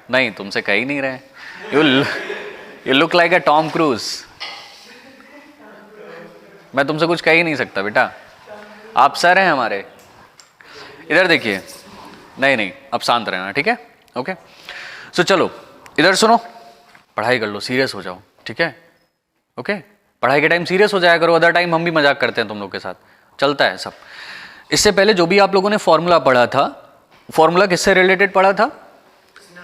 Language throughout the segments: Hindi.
नहीं, तुमसे कह ही नहीं रहे। You look like a Tom cruise. मैं तुमसे कुछ कह ही नहीं सकता बेटा, आप सर हैं हमारे। इधर देखिए, नहीं अब शांत रहना, ठीक है? ओके, सो चलो इधर सुनो, पढ़ाई कर लो, सीरियस हो जाओ, ठीक है? ओके, पढ़ाई के टाइम सीरियस हो जाया करो, अदर टाइम हम भी मजाक करते हैं तुम लोग के साथ, चलता है सब। इससे पहले जो भी आप लोगों ने फॉर्मूला पढ़ा था, फॉर्मूला किससे रिलेटेड पढ़ा था?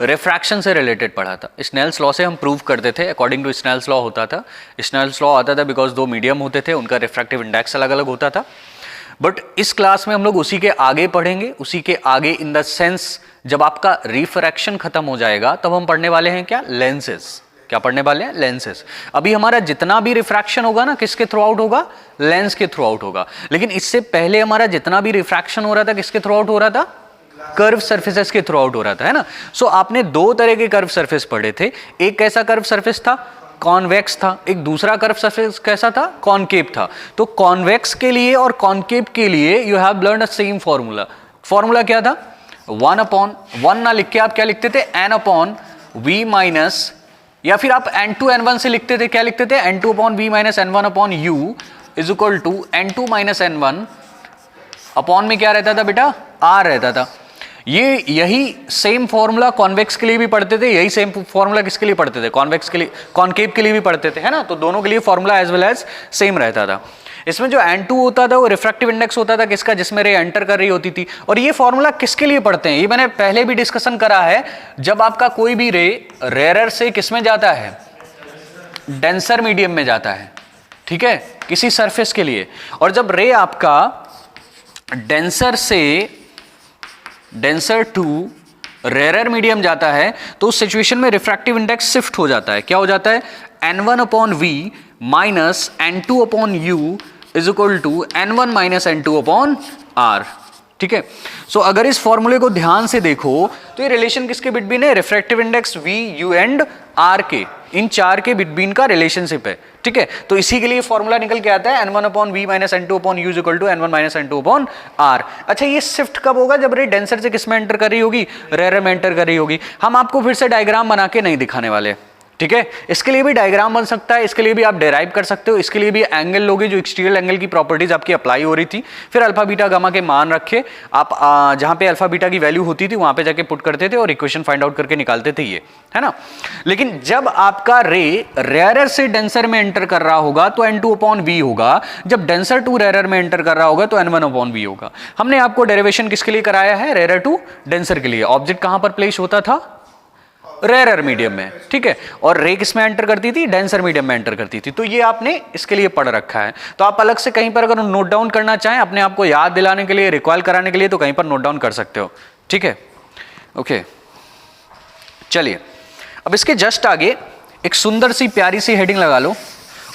रिफ्रैक्शन से रिलेटेड पढ़ा था। स्नेल्स लॉ से हम प्रूव करते थे, अकॉर्डिंग टू स्नेल्स लॉ होता था। स्नेल्स लॉ आता था बिकॉज दो मीडियम होते थे, उनका रिफ्रैक्टिव इंडेक्स अलग अलग होता था। बट इस क्लास में हम लोग उसी के आगे पढ़ेंगे, उसी के आगे इन द सेंस जब आपका रिफ्रैक्शन खत्म हो जाएगा तब हम पढ़ने वाले हैं क्या? लेंसेज। क्या पढ़ने वाले हैं? लेंसेज। अभी हमारा जितना भी रिफ्रैक्शन होगा ना, किसके थ्रू आउट होगा? लेंस के थ्रू आउट होगा। लेकिन इससे पहले हमारा जितना भी रिफ्रैक्शन हो रहा था, किसके थ्रू आउट हो रहा था? कर्व सरफेसेस के थ्रू आउट हो रहा था, है ना? सो आपने दो तरह के कर्व सरफेस पढ़े थे। एक कैसा कर्व सरफेस था? कॉन्वेक्स था। एक दूसरा कर्व सरफेस कैसा था? कॉनकेव था। तो कॉन्वेक्स के लिए और कॉनकेव के लिए you have learn the same formula. Formula क्या था? 1/1 ना लिख के आप क्या लिखते थे? n/v माइनस, या फिर आप n2 n1 से लिखते थे, क्या लिखते थे? n2/v minus n1/u is equal to n2 minus n1 upon में क्या रहता था बेटा? r रहता था। यही सेम फॉर्मूला कॉन्वेक्स के लिए भी पढ़ते थे, यही सेम फॉर्मूला किसके लिए पढ़ते थे? कॉन्वेक्स के लिए, कॉनकेव के लिए भी पढ़ते थे, है ना? तो दोनों के लिए formula as well as same रहता था। इसमें जो n2 होता था वो रिफ्रैक्टिव इंडेक्स होता था किसका? जिसमें रे एंटर कर रही होती थी। और ये फॉर्मूला किसके लिए पढ़ते हैं? ये मैंने पहले भी डिस्कशन करा है। जब आपका कोई भी रे रेयर से किसमें जाता है? डेंसर मीडियम में जाता है, ठीक है? किसी सरफेस के लिए। और जब रे आपका डेंसर से डेंसर टू रेयर मीडियम जाता है तो उस सिचुएशन में रिफ्रैक्टिव इंडेक्स शिफ्ट हो जाता है। क्या हो जाता है? n1/v minus n2/u is equal to n1 minus n2/r, ठीक है? सो अगर इस फॉर्मूले को ध्यान से देखो तो ये रिलेशन किसके बिटवीन है? Refractive index v, u and r के, इन चार के बिटवीन का रिलेशनशिप है, ठीक है? तो इसी के लिए फॉर्मूला निकल के आता है n1/v minus n2/u is equal to n1 minus n2/r। अच्छा, ये शिफ्ट कब होगा? जब रे डेंसर से किसमें एंटर कर रही होगी? रेयर में एंटर कर रही होगी। हम आपको फिर से डायग्राम बना के नहीं दिखाने वाले, ठीक है? इसके लिए भी डायग्राम बन सकता है, इसके लिए भी आप डेराइव कर सकते हो, इसके लिए भी एंगल लोगे, जो एक्सटीरियर एंगल की प्रॉपर्टीज आपकी अप्लाई हो रही थी, फिर अल्फा बीटा गामा के मान रखे आप, जहां पे अल्फा बीटा की वैल्यू होती थी वहां पे जाके पुट करते थे और इक्वेशन फाइंड आउट करके निकालते थे, ये है ना? लेकिन जब आपका रे रेयर से डेंसर में एंटर कर रहा होगा तो n2/v होगा, जब डेंसर टू रेयर में एंटर कर रहा होगा तो n1/v होगा। हमने आपको डेरिवेशन किसके लिए कराया है? रेयर टू डेंसर के लिए। ऑब्जेक्ट कहां पर प्लेस होता था? रेयर मीडियम में, ठीक है? और रे किस में एंटर करती थी? डेंसर मीडियम में एंटर करती थी। तो ये आपने इसके लिए पढ़ रखा है। तो आप अलग से कहीं पर अगर नोट डाउन करना चाहें, अपने आप को याद दिलाने के लिए, रिकॉल कराने के लिए, तो कहीं पर नोट डाउन कर सकते हो, ठीक है? ओके, चलिए अब इसके जस्ट आगे एक सुंदर सी प्यारी सी हेडिंग लगा लो।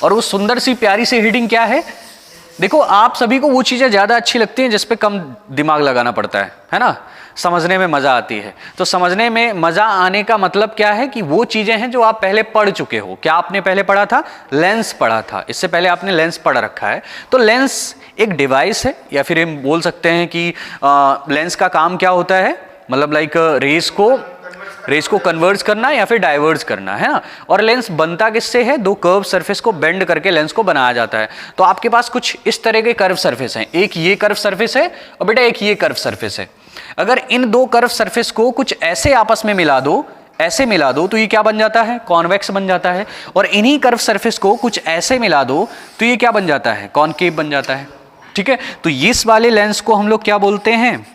और वो सुंदर सी प्यारी सी हेडिंग क्या है? देखो, आप सभी को वो चीजें ज्यादा अच्छी लगती हैं जिसपे कम दिमाग लगाना पड़ता है ना? समझने में मजा आती है। तो समझने में मजा आने का मतलब क्या है? कि वो चीजें हैं जो आप पहले पढ़ चुके हो। क्या आपने पहले पढ़ा था? लेंस पढ़ा था। इससे पहले आपने लेंस पढ़ रखा है। तो लेंस एक डिवाइस है, या फिर हम बोल सकते हैं कि लेंस का काम क्या होता है? मतलब लाइक रेस को कन्वर्ज करना या फिर डाइवर्ज करना, है ना? और लेंस बनता किससे है? दो कर्व सरफेस को बेंड करके लेंस को बनाया जाता है। तो आपके पास कुछ इस तरह के कर्व सरफेस हैं। एक ये कर्व सरफेस है और बेटा एक ये कर्व सरफेस है। अगर इन दो कर्व सरफेस को कुछ ऐसे आपस में मिला दो, ऐसे मिला दो, तो ये क्या बन जाता है? कॉन्वेक्स बन जाता है। और इन्हीं कर्व सरफेस को कुछ ऐसे मिला दो तो ये क्या बन जाता है? कॉनकेव बन जाता है, ठीक है? तो इस वाले लेंस को हम लोग क्या बोलते हैं?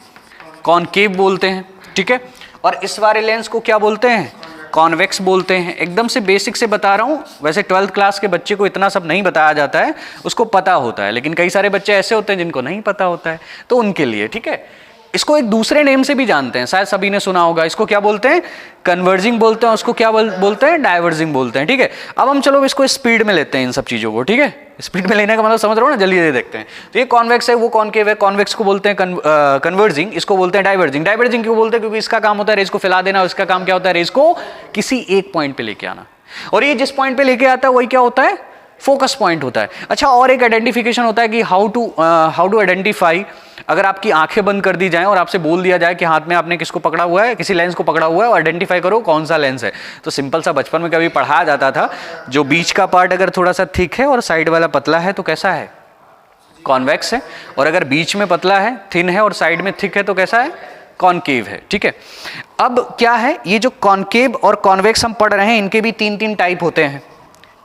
कॉनकेव बोलते हैं, ठीक है? और इस वाले लेंस को क्या बोलते हैं? कॉन्वेक्स बोलते हैं। एकदम से बेसिक से बता रहा हूं। वैसे 12th क्लास के बच्चे को इतना सब नहीं बताया जाता है, उसको पता होता है, लेकिन कई सारे बच्चे ऐसे होते हैं जिनको नहीं पता होता है, तो उनके लिए, ठीक है? इसको एक दूसरे नेम से भी जानते हैं, शायद सभी ने सुना होगा। इसको क्या बोलते हैं? कन्वर्जिंग बोलते हैं। उसको क्या बोलते हैं? डाइवर्जिंग बोलते हैं, ठीक है? अब हम चलो इसको स्पीड में लेते हैं, इन सब चीजों को, ठीक है? स्पीड में लेने का मतलब समझ रहे हो ना? जल्दी से देखते हैं। तो ये कॉन्वेक्स है, वो कॉनकेव है। कॉन्वेक्स को बोलते हैं कन्वर्जिंग, इसको बोलते हैं डाइवर्जिंग। डाइवर्जिंग क्यों बोलते हैं? क्योंकि इसका काम होता है रेस को फैला देना, और इसका काम क्या होता है? रेस को किसी एक पॉइंट पे लेके आना। और ये जिस पॉइंट पे लेके आता है वही क्या होता है? फोकस पॉइंट होता है। अच्छा, और एक आइडेंटिफिकेशन होता है कि हाउ टू आइडेंटिफाई। अगर आपकी आंखें बंद कर दी जाएं और आपसे बोल दिया जाए कि हाथ में आपने किसको पकड़ा हुआ है, किसी लेंस को पकड़ा हुआ है, और आइडेंटिफाई करो कौन सा लेंस है, तो सिंपल सा बचपन में कभी पढ़ाया जाता था, जो बीच का पार्ट अगर थोड़ा सा थिक है और साइड वाला पतला है तो कैसा है, कॉन्वेक्स है। और अगर बीच में पतला है, थिन है, और साइड में थिक है तो कैसा है, कॉनकेव है। ठीक है, अब क्या है, ये जो कॉनकेव और कॉन्वेक्स हम पढ़ रहे हैं, इनके भी 3-3 टाइप होते हैं।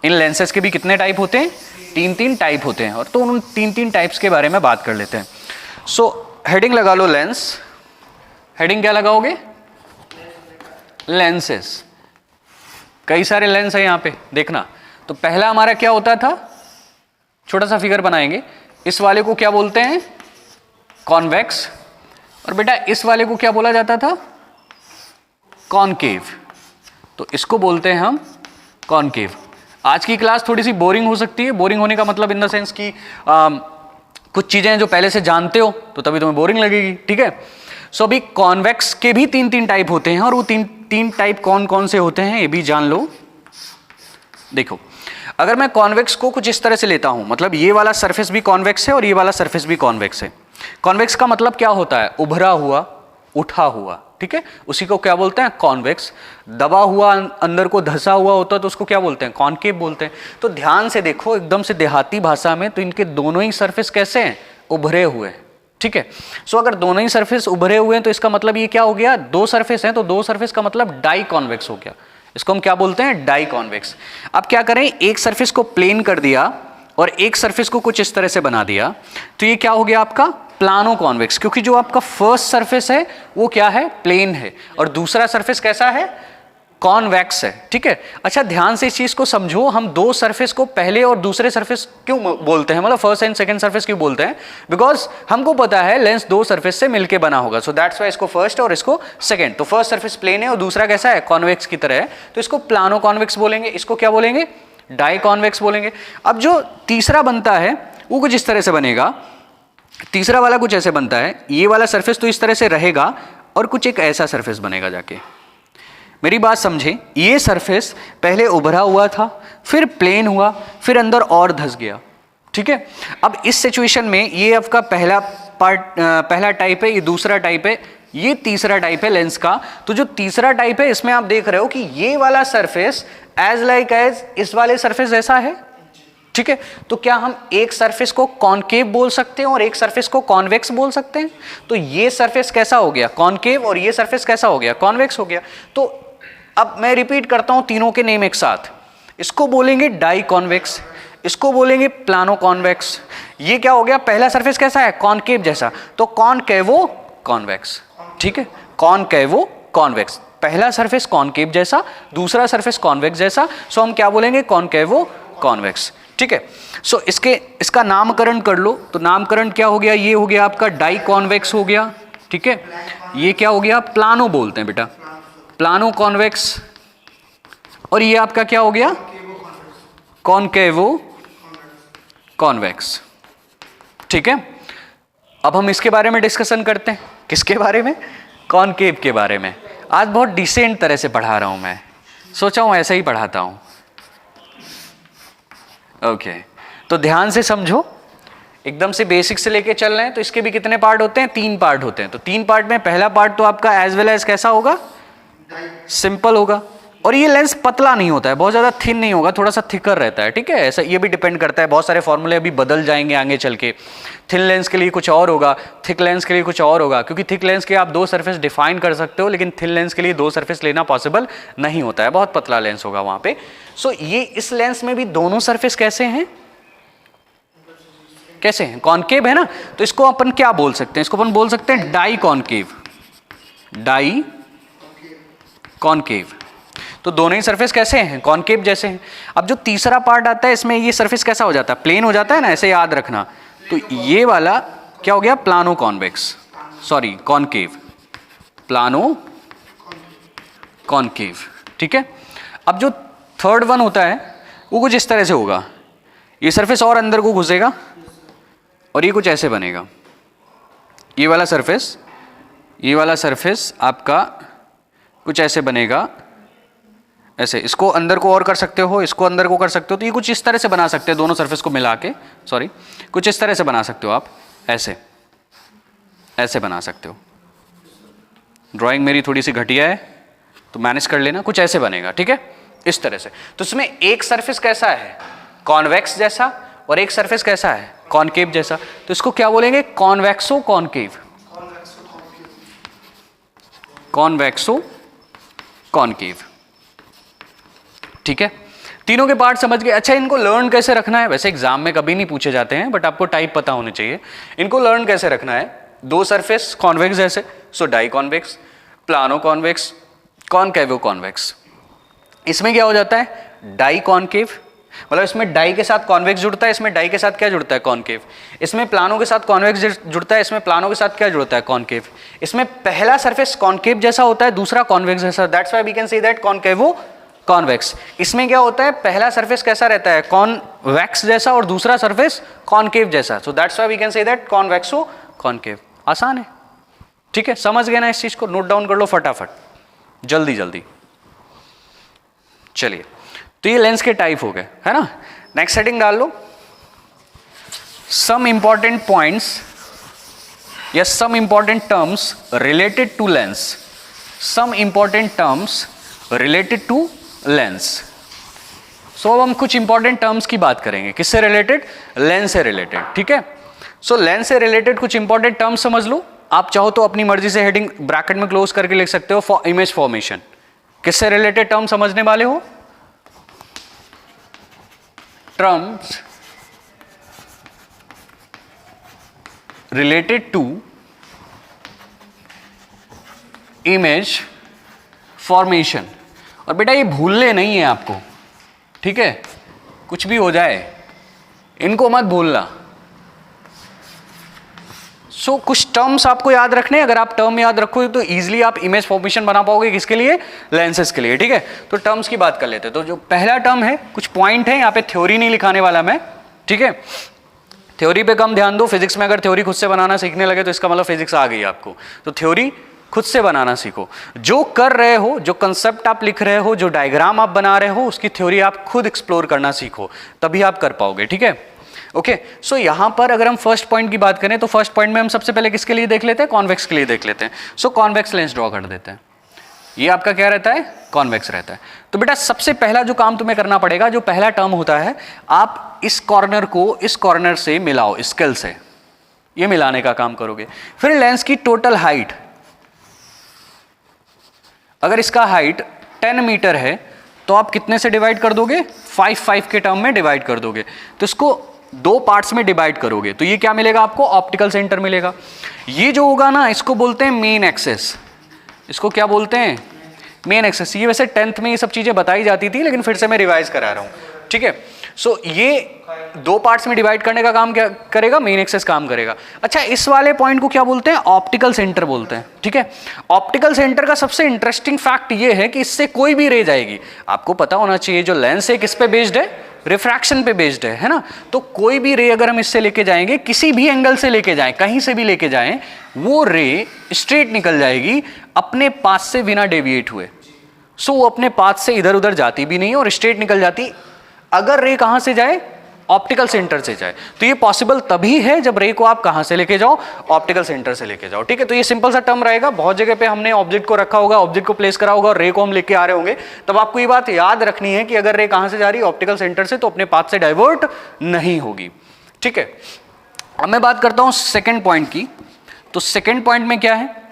इन लेंसेज के भी कितने टाइप होते हैं, 3-3 टाइप होते हैं। और तो उन 3-3 टाइप्स के बारे में बात कर लेते हैं। सो हेडिंग लगा लो लेंस। हेडिंग क्या लगाओगे, लेंसेस। कई सारे लेंस है यहां पे, देखना। तो पहला हमारा क्या होता था, छोटा सा फिगर बनाएंगे, इस वाले को क्या बोलते हैं, कॉन्वेक्स। और बेटा इस वाले को क्या बोला जाता था, कॉनकेव। तो इसको बोलते हैं हम कॉनकेव। आज की क्लास थोड़ी सी बोरिंग हो सकती है। बोरिंग होने का मतलब इन द सेंस कि कुछ चीजें जो पहले से जानते हो तो तभी तुम्हें बोरिंग लगेगी। ठीक है, सो अभी कॉन्वेक्स के भी 3-3 टाइप होते हैं, और वो 3 टाइप कौन कौन से होते हैं ये भी जान लो। देखो, अगर मैं कॉन्वेक्स को कुछ इस तरह से लेता हूं, मतलब ये वाला सरफेस भी कॉन्वेक्स है और ये वाला सरफेस भी कॉन्वेक्स है। कॉन्वेक्स का मतलब क्या होता है, उभरा हुआ, उठा हुआ। ठीक है, उसी को क्या बोलते हैं, कॉन्वेक्स। दबा हुआ, अंदर को धंसा हुआ होता है तो उसको क्या बोलते हैं, कॉनकेव बोलते हैं। तो ध्यान से देखो, एकदम से देहाती भाषा में, तो इनके दोनों ही सरफेस कैसे हैं, उभरे हुए हैं। ठीक है, सो अगर दोनों ही सरफेस उभरे हुए हैं तो इसका मतलब ये क्या हो गया, दो सरफेस हैं, तो दो सरफेस का मतलब डाई कॉन्वेक्स हो गया। इसको हम क्या बोलते हैं, डाई कॉन्वेक्स। अब क्या करें, एक सरफेस को प्लेन कर दिया और एक सरफेस को कुछ इस तरह से बना दिया, तो ये क्या हो गया आपका, प्लानो कॉन्वेक्स। क्योंकि जो आपका फर्स्ट सरफेस है वो क्या है, प्लेन है, और दूसरा सरफेस कैसा है, कॉन्वेक्स है। ठीक है, अच्छा ध्यान से इस चीज को समझो, हम दो सरफेस को पहले और दूसरे सरफेस क्यों बोलते हैं, मतलब फर्स्ट एंड सेकंड सरफेस क्यों बोलते हैं, बिकॉज हमको पता है लेंस दो सरफेस से मिलके बना होगा। सो दैट्स वाई इसको फर्स्ट और इसको सेकंड। तो फर्स्ट सरफेस प्लेन है और दूसरा कैसा है, कॉन्वेक्स की तरह है, तो इसको प्लानो कॉन्वेक्स बोलेंगे। इसको क्या बोलेंगे, डाई कॉन्वेक्स बोलेंगे। अब जो तीसरा बनता है वो कुछ इस तरह से बनेगा। तीसरा वाला कुछ ऐसे बनता है, ये वाला सरफेस तो इस तरह से रहेगा और कुछ एक ऐसा सरफेस बनेगा जाके। मेरी बात समझे, ये सरफेस पहले उभरा हुआ था, फिर प्लेन हुआ, फिर अंदर और धंस गया। ठीक है, अब इस सिचुएशन में ये आपका पहला पार्ट, पहला टाइप है, ये दूसरा टाइप है, ये तीसरा टाइप है लेंस का। तो जो तीसरा टाइप है इसमें आप देख रहे हो कि ये वाला सरफेस एज लाइक एज इस वाले सरफेस जैसा है। ठीक है, तो क्या हम एक सरफेस को कॉनकेव बोल सकते हैं और एक सरफेस को कॉन्वेक्स बोल सकते हैं? तो ये सरफेस कैसा हो गया, कॉनकेव, और ये सरफेस कैसा हो गया, कॉन्वेक्स हो गया। तो अब मैं रिपीट करता हूं तीनों के नेम एक साथ। इसको बोलेंगे डाई कॉन्वेक्स, इसको बोलेंगे प्लानो कॉन्वेक्स। ये क्या हो गया, पहला सरफेस कैसा है, कॉनकेव जैसा, तो कॉनकेवो कॉन्वेक्स। ठीक है, कॉनकेवो कॉन्वेक्स, पहला सरफेस कॉनकेव जैसा, दूसरा सरफेस कॉन्वेक्स जैसा, सो हम क्या बोलेंगे, कॉनकेवो कॉन्वेक्स। ठीक है, सो इसका नामकरण कर लो। तो नामकरण क्या हो गया, ये हो गया आपका डाई कॉन्वेक्स हो गया। ठीक है, ये क्या हो गया, प्लानो बोलते हैं बेटा, प्लानो कॉन्वेक्स। और ये आपका क्या हो गया, कॉनकेवो कॉन्वेक्स। ठीक है, अब हम इसके बारे में डिस्कशन करते हैं। किसके बारे में, कॉनकेव के बारे में। आज बहुत डिसेंट तरह से पढ़ा रहा हूं मैं, सोचा हूं ऐसा ही पढ़ाता हूं। ओके, तो ध्यान से समझो, एकदम से बेसिक से लेके चल रहे हैं। तो इसके भी कितने पार्ट होते हैं, 3 पार्ट होते हैं। तो 3 पार्ट में पहला पार्ट तो आपका एज वेल एज कैसा होगा, सिंपल होगा। और ये लेंस पतला नहीं होता है, बहुत ज़्यादा थिन नहीं होगा, थोड़ा सा थिकर रहता है। ठीक है, ऐसा ये भी डिपेंड करता है, बहुत सारे फॉर्मूले अभी बदल जाएंगे आगे चल के। थिन लेंस के लिए कुछ और होगा, थिक लेंस के लिए कुछ और होगा, क्योंकि थिक लेंस के आप 2 सरफेस डिफाइन कर सकते हो, लेकिन थिन लेंस के लिए 2 सरफेस लेना पॉसिबल नहीं होता है, बहुत पतला लेंस होगा वहाँ पे। सो ये इस लेंस में भी दोनों सरफेस कैसे हैं, कैसे हैं, कॉनकेव है ना। तो इसको अपन क्या बोल सकते हैं, इसको अपन बोल सकते हैं डाई कॉनकेव, डाई कॉनकेव। तो दोनों ही सरफेस कैसे हैं, कॉनकेव जैसे हैं। अब जो तीसरा पार्ट आता है इसमें ये सरफेस कैसा हो जाता है, प्लेन हो जाता है ना, ऐसे याद रखना। तो ये वाला क्या हो गया, plano convex, sorry concave, plano concave. ठीक है, अब जो थर्ड वन होता है वो कुछ इस तरह से होगा, ये सरफेस और अंदर को घुसेगा और ये कुछ ऐसे बनेगा। ये वाला सरफेस, ये वाला सरफेस आपका कुछ ऐसे बनेगा ऐसे इसको अंदर को और कर सकते हो, इसको अंदर को कर सकते हो, तो ये कुछ इस तरह से बना सकते हो दोनों सरफेस को मिला के, सॉरी कुछ इस तरह से बना सकते हो आप, ऐसे ऐसे बना सकते हो। ड्राइंग मेरी थोड़ी सी घटिया है तो मैनेज कर लेना, कुछ ऐसे बनेगा, ठीक है, इस तरह से। तो इसमें एक सरफेस कैसा है, कॉन्वेक्स जैसा, और एक सरफेस कैसा है, कॉनकेव जैसा। तो इसको क्या बोलेंगे, कॉन्वेक्सो कॉनकेव, कॉन्वेक्सो कॉनकेव, ठीक है। तीनों के पार्ट समझ गए। अच्छा, इनको लर्न कैसे रखना है, वैसे एग्जाम में कभी नहीं पूछे जाते हैं बट आपको टाइप पता होने चाहिए। इनको लर्न कैसे रखना है, दो सरफेस कॉन्वेक्स जैसे, so di convex, plano convex, concavo convex. इसमें क्या हो जाता है, डाई कॉनकेव, मतलब इसमें डाई के साथ कॉन्वेक्स जुड़ता है, इसमें डाई के साथ क्या जुड़ता है, कॉनकेव। इसमें प्लानो के साथ कॉन्वेक्स जुड़ता है, इसमें प्लानो के साथ क्या जुड़ता है, कॉनकेव। इसमें पहला सरफेस कॉनकेव जैसा होता है, दूसरा कॉन्वेक्स जैसा, that's why we can say that concavo convex. इसमें क्या होता है, पहला सरफेस कैसा रहता है, कॉन्वेक्स जैसा, और दूसरा सरफेस कॉनकेव जैसा, so that's why we can say that convexo concave. आसान है, ठीक है, समझ गए ना, इस चीज को नोट डाउन कर लो फटाफट, जल्दी जल्दी। चलिए, तो ये लेंस के टाइप हो गए, है ना। नेक्स्ट सेटिंग डाल लो, सम इंपॉर्टेंट पॉइंट्स या some important terms related to lens, some important terms related to lens. So अब हम कुछ इंपॉर्टेंट टर्म्स की बात करेंगे, किससे रिलेटेड, लेंस से रिलेटेड, ठीक है। सो लेंस से रिलेटेड कुछ इंपॉर्टेंट टर्म्स समझ लो। आप चाहो तो अपनी मर्जी से हेडिंग ब्रैकेट में क्लोज करके लिख सकते हो, इमेज फॉर्मेशन। किससे रिलेटेड टर्म समझने वाले हो, terms related to image formation. और बेटा ये भूलने नहीं है आपको, ठीक है, कुछ भी हो जाए इनको मत भूलना। सो कुछ टर्म्स आपको याद रखने, अगर आप टर्म याद रखोगे तो इजीली आप इमेज फॉर्मेशन बना पाओगे, किसके लिए, लेंसेज के लिए, ठीक है। तो टर्म्स की बात कर लेते हैं। तो जो पहला टर्म है, कुछ पॉइंट है, यहाँ पे थ्योरी नहीं लिखाने वाला मैं, ठीक है, थ्योरी पे कम ध्यान दो। फिजिक्स में अगर थ्योरी खुद से बनाना सीखने लगे तो इसका मतलब फिजिक्स आ गई आपको। तो थ्योरी खुद से बनाना सीखो, जो कर रहे हो, जो कंसेप्ट आप लिख रहे हो, जो डायग्राम आप बना रहे हो, उसकी थ्योरी आप खुद एक्सप्लोर करना सीखो, तभी आप कर पाओगे, ठीक है। ओके, सो यहां पर अगर हम फर्स्ट पॉइंट की बात करें तो फर्स्ट पॉइंट में हम सबसे पहले किसके लिए देख लेते हैं, कॉन्वेक्स के लिए देख लेते हैं। सो कॉन्वेक्स लेंस ड्रॉ कर देते हैं। ये आपका क्या रहता है, कॉन्वेक्स रहता है। तो बेटा सबसे पहला जो काम तुम्हें करना पड़ेगा, जो पहला टर्म होता है, आप इस कॉर्नर को इस कॉर्नर से मिलाओ, स्केल से ये मिलाने का काम करोगे। फिर लेंस की टोटल हाइट, अगर इसका हाइट 10 मीटर है तो आप कितने से डिवाइड कर दोगे, 5 के टर्म में डिवाइड कर दोगे। तो इसको दो पार्ट्स में डिवाइड करोगे तो ये क्या मिलेगा आपको, ऑप्टिकल सेंटर मिलेगा। ये जो होगा ना, इसको बोलते हैं मेन एक्सेस। इसको क्या बोलते हैं, मेन एक्सेस। ये वैसे 10th में ये सब चीजें बताई जाती थी, लेकिन फिर से मैं रिवाइज करा रहा हूं, ठीक है। सो ये दो पार्ट्स में डिवाइड करने का काम क्या करेगा, मेन एक्सेस काम करेगा। अच्छा, इस वाले पॉइंट को क्या बोलते हैं, ऑप्टिकल सेंटर बोलते हैं, ठीक है। ऑप्टिकल सेंटर का सबसे इंटरेस्टिंग फैक्ट ये है कि इससे कोई भी रे जाएगी। आपको पता होना चाहिए जो लेंस है किस पे बेस्ड है, रिफ्रैक्शन पे बेस्ड है ना। तो कोई भी रे अगर हम इससे लेके जाएंगे, किसी भी एंगल से लेके जाएं, कहीं से भी लेके जाएं, वो रे स्ट्रेट निकल जाएगी अपने पाथ से बिना डेविएट हुए। सो वो अपने पाथ से इधर उधर जाती भी नहीं और स्ट्रेट निकल जाती, अगर रे कहां से जाए, ऑप्टिकल सेंटर से जाए। तो ये पॉसिबल तभी है जब रे को आप कहां से लेके जाओ, ऑप्टिकल सेंटर से लेके जाओ, ठीक है। तो ये सिंपल सा टर्म रहेगा। बहुत जगह पे हमने ऑब्जेक्ट को रखा होगा, ऑब्जेक्ट को प्लेस करा होगा और रे को हम लेके आ रहे होंगे, तब आपको ये बात याद रखनी है कि अगर रे कहां से जा रही है, ऑप्टिकल सेंटर से, तो अपने पाथ से डाइवर्ट नहीं होगी, ठीक है। अब मैं बात करता हूं सेकेंड पॉइंट की। तो सेकेंड पॉइंट में क्या है,